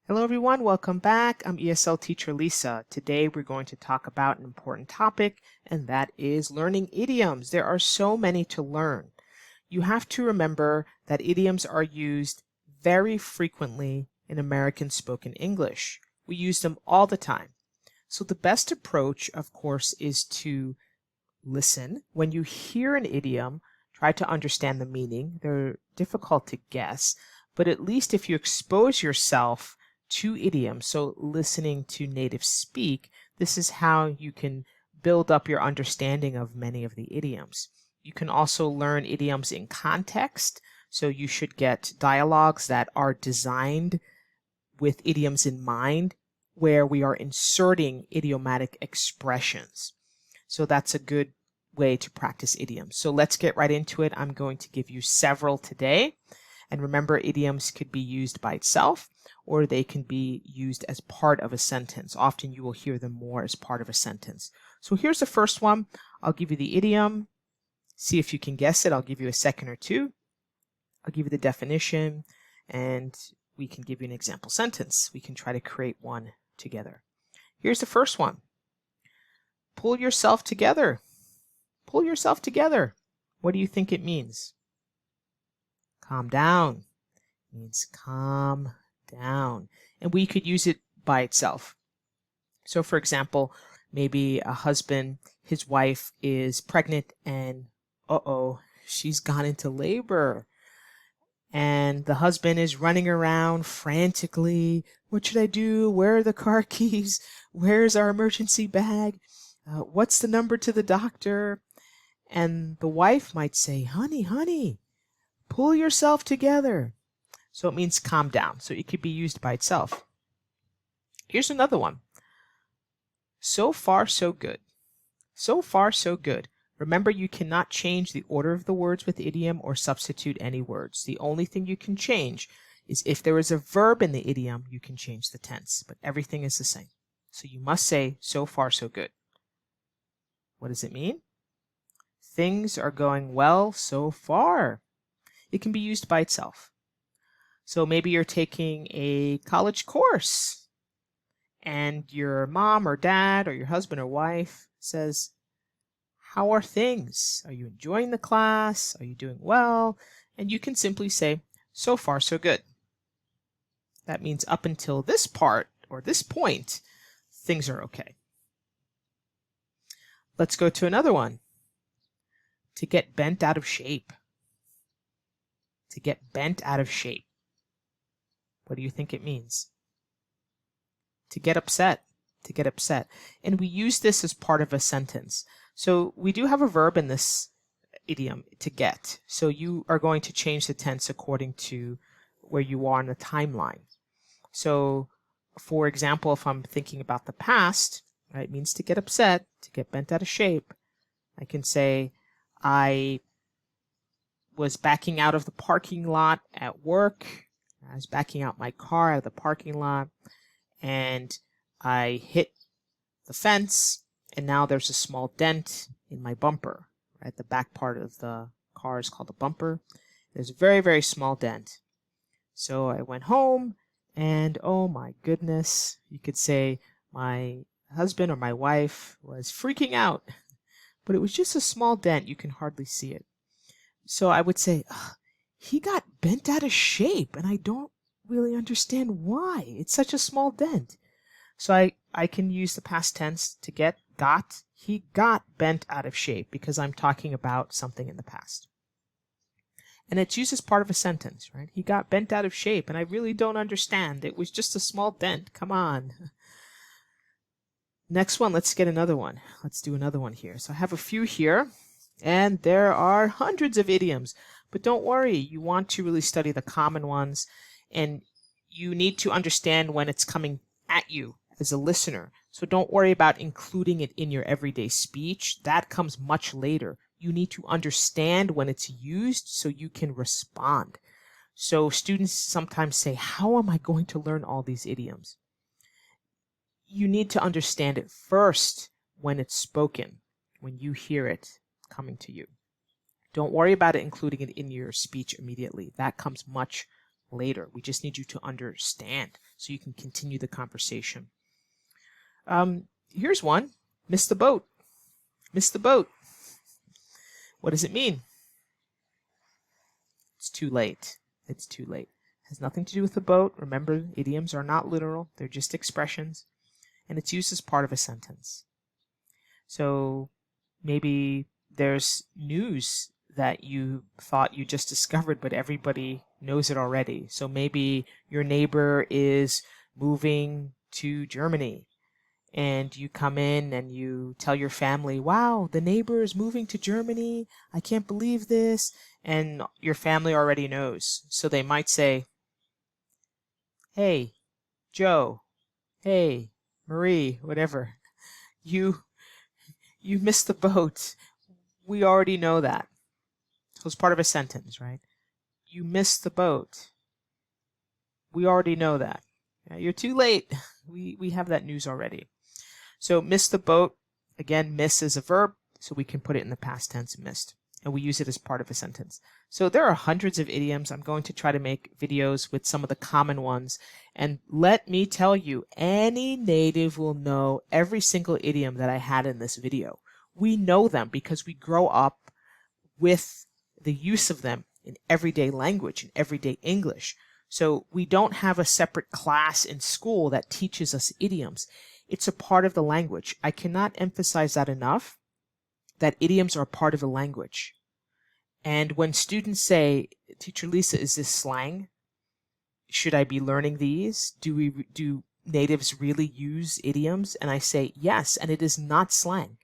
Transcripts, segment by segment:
Hello everyone, welcome back. I'm ESL teacher Lisa. Today we're going to talk about an important topic, and that is learning idioms. There are so many to learn. You have to remember that idioms are used very frequently in American spoken English. We use them all the time. So the best approach, of course, is to listen. When you hear an idiom, try to understand the meaning. They're difficult to guess, but at least if you expose yourself to idioms, so listening to native speak, this is how you can build up your understanding of many of the idioms. You can also learn idioms in context, so you should get dialogues that are designed with idioms in mind, where we are inserting idiomatic expressions. So that's a good way to practice idioms. So let's get right into it. I'm going to give you several today. And remember, idioms could be used by itself, or they can be used as part of a sentence. Often you will hear them more as part of a sentence. So here's the first one. I'll give you the idiom. See if you can guess it. I'll give you a second or two. I'll give you the definition, and we can give you an example sentence. We can try to create one together. Here's the first one. Pull yourself together. Pull yourself together. What do you think it means? Calm down means calm down. And we could use it by itself. So for example, maybe a husband, his wife is pregnant and she's gone into labor. And the husband is running around frantically. What should I do? Where are the car keys? Where's our emergency bag? What's the number to the doctor? And the wife might say, honey, pull yourself together. So it means calm down. So it could be used by itself. Here's another one. So far, so good. So far, so good. Remember, you cannot change the order of the words with idiom or substitute any words. The only thing you can change is if there is a verb in the idiom, you can change the tense, but everything is the same. So you must say, so far, so good. What does it mean? Things are going well so far. It can be used by itself. So maybe you're taking a college course and your mom or dad or your husband or wife says, how are things? Are you enjoying the class? Are you doing well? And you can simply say, so far so good. That means up until this part or this point, things are okay. Let's go to another one. To get bent out of shape. To get bent out of shape. What do you think it means? To get upset. To get upset. And we use this as part of a sentence. So we do have a verb in this idiom, to get. So you are going to change the tense according to where you are in the timeline. So for example, if I'm thinking about the past, right, it means to get upset, to get bent out of shape. I can say, I was backing out of the parking lot at work. I was backing out my car out of the parking lot, and I hit the fence, and now there's a small dent in my bumper. Right? The back part of the car is called a bumper. There's a very, very small dent. So I went home, and oh my goodness, you could say my husband or my wife was freaking out. But it was just a small dent. You can hardly see it. So I would say, he got bent out of shape, and I don't really understand why. It's such a small dent. So I can use the past tense to get, got. He got bent out of shape because I'm talking about something in the past. And it's used as part of a sentence, right? He got bent out of shape, and I really don't understand. It was just a small dent. Come on. Next one, let's get another one. Let's do another one here. So I have a few here, and there are hundreds of idioms. But don't worry, you want to really study the common ones, and you need to understand when it's coming at you as a listener. So don't worry about including it in your everyday speech. That comes much later. You need to understand when it's used so you can respond. So students sometimes say, how am I going to learn all these idioms? You need to understand it first when it's spoken, when you hear it coming to you. Don't worry about it including it in your speech immediately. That comes much later. We just need you to understand so you can continue the conversation. Here's one. Miss the boat. Miss the boat. What does it mean? It's too late. It's too late. It has nothing to do with the boat. Remember, idioms are not literal. They're just expressions. And it's used as part of a sentence. So maybe there's news that you thought you just discovered, but everybody knows it already. So maybe your neighbor is moving to Germany, and you come in and you tell your family, wow, the neighbor is moving to Germany. I can't believe this. And your family already knows. So they might say, hey, Joe, hey, Marie, whatever, you missed the boat. We already know that. So it's part of a sentence, right? You missed the boat. We already know that. You're too late. We have that news already. So miss the boat. Again, miss is a verb, so we can put it in the past tense, missed. And we use it as part of a sentence. So there are hundreds of idioms. I'm going to try to make videos with some of the common ones. And let me tell you, any native will know every single idiom that I had in this video. We know them because we grow up with the use of them in everyday language, in everyday English. So we don't have a separate class in school that teaches us idioms. It's a part of the language. I cannot emphasize that enough, that idioms are part of the language. And when students say, Teacher Lisa, is this slang? Should I be learning these? Do natives really use idioms? And I say, yes, and it is not slang.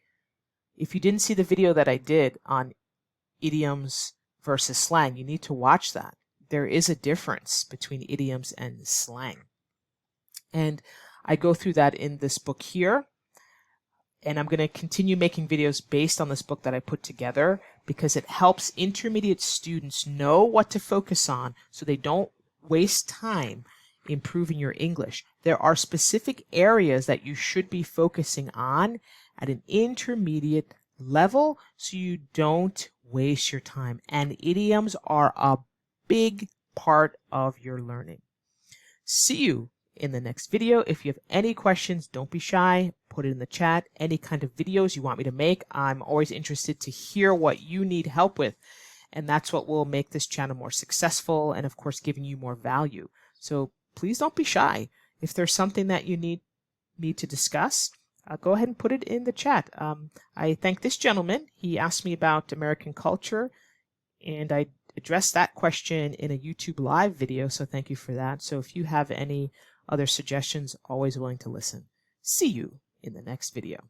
If you didn't see the video that I did on idioms versus slang, you need to watch that. There is a difference between idioms and slang. And I go through that in this book here. And I'm going to continue making videos based on this book that I put together because it helps intermediate students know what to focus on so they don't waste time improving your English. There are specific areas that you should be focusing on at an intermediate level so you don't waste your time. And idioms are a big part of your learning. See you in the next video. If you have any questions, don't be shy. Put it in the chat. Any kind of videos you want me to make, I'm always interested to hear what you need help with. And that's what will make this channel more successful and, of course, giving you more value. So please don't be shy. If there's something that you need me to discuss, go ahead and put it in the chat. I thank this gentleman. He asked me about American culture, and I addressed that question in a YouTube live video, so thank you for that. So if you have any other suggestions, always willing to listen. See you in the next video.